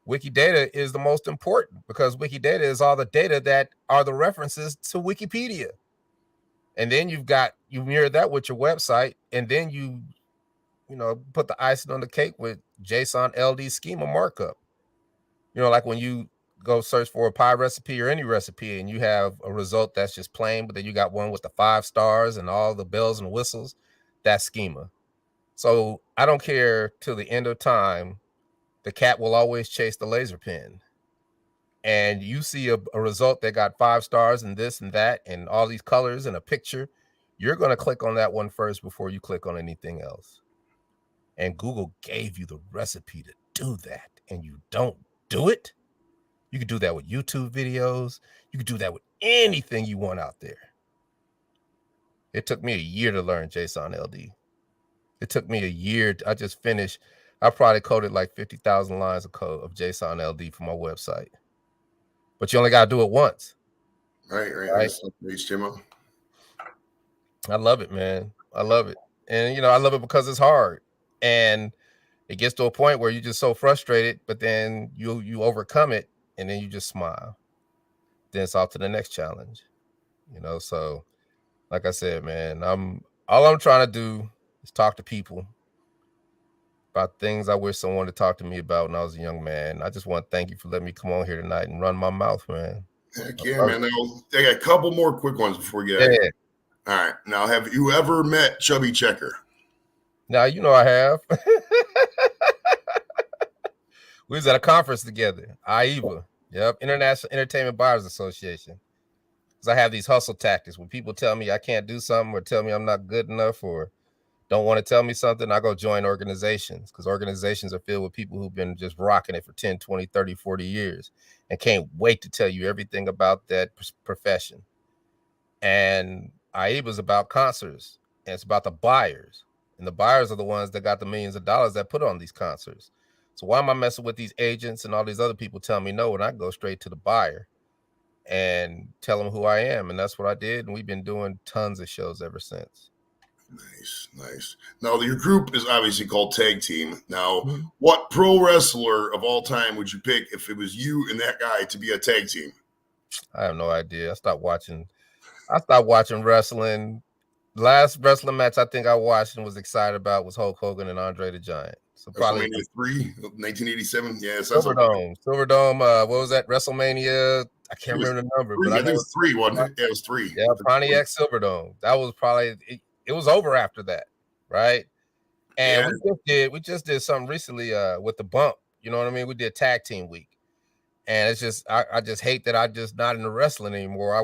Wikidata is the most important because Wikidata is all the data that are the references to Wikipedia. And then you mirror that with your website, and then you put the icing on the cake with JSON LD schema markup. Like when you go search for a pie recipe or any recipe and you have a result that's just plain, but then you got one with the 5 stars and all the bells and whistles, that's schema. So I don't care till the end of time. The cat will always chase the laser pen. And you see a result that got 5 stars and this and that and all these colors and a picture, you're going to click on that one first before you click on anything else. And Google gave you the recipe to do that, and you don't do it. You could do that with YouTube videos. You could do that with anything you want out there. It took me a year to learn JSON LD. It took me a year. I just finished I probably coded like 50,000 lines of code of JSON LD for my website. But you only got to do it once. Right. HTML. I love it, man. I love it. And, I love it because it's hard. And it gets to a point where you're just so frustrated, but then you overcome it and then you just smile. Then it's off to the next challenge. So like I said, man, all I'm trying to do is talk to people about things I wish someone would talk to me about when I was a young man. I just want to thank you for letting me come on here tonight and run my mouth, man. Heck yeah, man. I got a couple more quick ones before we get out of here. All right. Now, have you ever met Chubby Checker? Now, I have. We was at a conference together, AIBA. Yep, International Entertainment Buyers Association. Because I have these hustle tactics. When people tell me I can't do something or tell me I'm not good enough or don't want to tell me something, I go join organizations because organizations are filled with people who've been just rocking it for 10, 20, 30, 40 years and can't wait to tell you everything about that profession. And AIBA is about concerts, and it's about the buyers. And the buyers are the ones that got the millions of dollars that put on these concerts. So why am I messing with these agents and all these other people telling me no when I go straight to the buyer and tell them who I am? And that's what I did. And we've been doing tons of shows ever since. Nice. Now, your group is obviously called Tag Team. Now, what pro wrestler of all time would you pick if it was you and that guy to be a tag team? I have no idea. I stopped watching wrestling. Last wrestling match I think I watched and was excited about was Hulk Hogan and Andre the Giant. So probably WrestleMania 3, 1987. Yeah, Silverdome. What was that? WrestleMania? I can't remember the number, but I think it was 3, wasn't it? Yeah, it was 3. Yeah, Pontiac Silverdome. That was probably it was over after that, right? And we just did something recently with the Bump. You know what I mean? We did tag team week. And it's just I just hate that I'm just not in the wrestling anymore.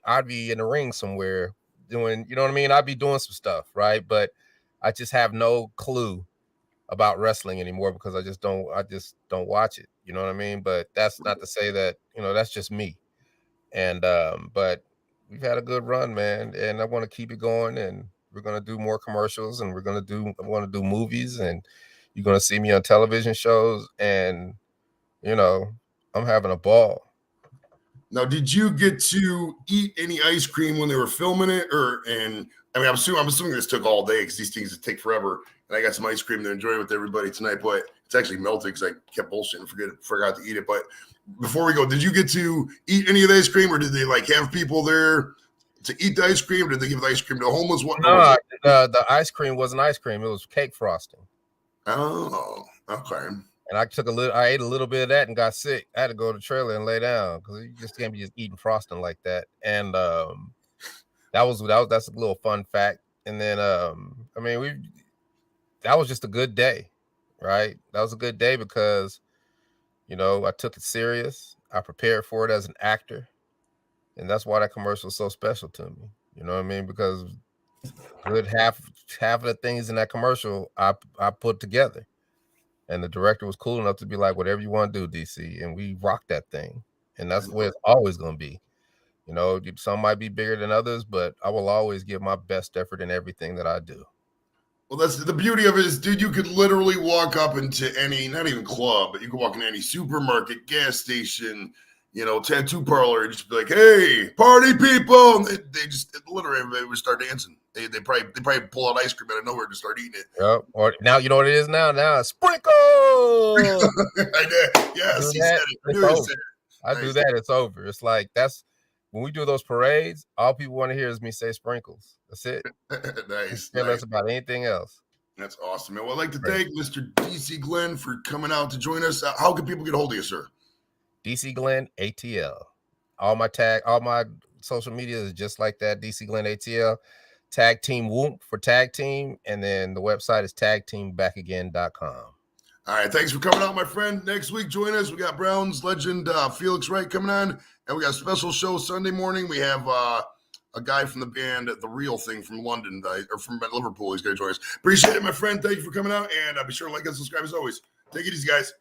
I'd be in the ring somewhere doing, you know what I mean? I'd be doing some stuff, right? But I just have no clue about wrestling anymore because I just don't watch it. You know what I mean? But that's not to say that, that's just me. And but we've had a good run, man. And I want to keep it going, and we're gonna do more commercials, and I want to do movies, and you're gonna see me on television shows, and I'm having a ball. Now, did you get to eat any ice cream when they were filming it, I'm assuming this took all day because these things take forever. And I got some ice cream to enjoy with everybody tonight, but it's actually melted because I kept bullshitting and forgot to eat it. But before we go, did you get to eat any of the ice cream, or did they have people there to eat the ice cream? Or did they give the ice cream to homeless? No, the ice cream wasn't ice cream; it was cake frosting. Oh, okay. And I ate a little bit of that and got sick. I had to go to the trailer and lay down because you just can't be just eating frosting like that. And that's a little fun fact. And then that was just a good day, right? That was a good day because I took it serious. I prepared for it as an actor, and that's why that commercial is so special to me. You know what I mean? Because good half of the things in that commercial I put together. And the director was cool enough to be like, whatever you want to do, DC. And we rocked that thing. And that's the way it's always going to be. Some might be bigger than others, but I will always give my best effort in everything that I do. Well, that's the beauty of it is, dude, you could literally walk up into any, not even club, but you could walk into any supermarket, gas station, tattoo parlor, and just be like, hey, party people. And they just literally they would start dancing. They probably pull out ice cream out of nowhere to start eating it. Yep. Or now you know what it is now? Now it's sprinkle. I did. Yes, he said it. I do that. It's over. It's like that's when we do those parades, all people want to hear is me say sprinkles. That's it. Nice. Care less about anything else. That's awesome, man. Well, I'd like to thank Mr. DC Glenn for coming out to join us. How can people get a hold of you, sir? DC Glenn ATL. All my social media is just like that. DC Glenn ATL. Tag Team Whoop for Tag Team, and then the website is tagteambackagain.com. All right, thanks for coming out, my friend. Next week, join us. We got Browns legend Felix Wright coming on, and we got a special show Sunday morning. We have a guy from the band The Real Thing from London, or from Liverpool. He's going to join us. Appreciate it, my friend. Thank you for coming out, and be sure to like and subscribe as always. Take it easy, guys.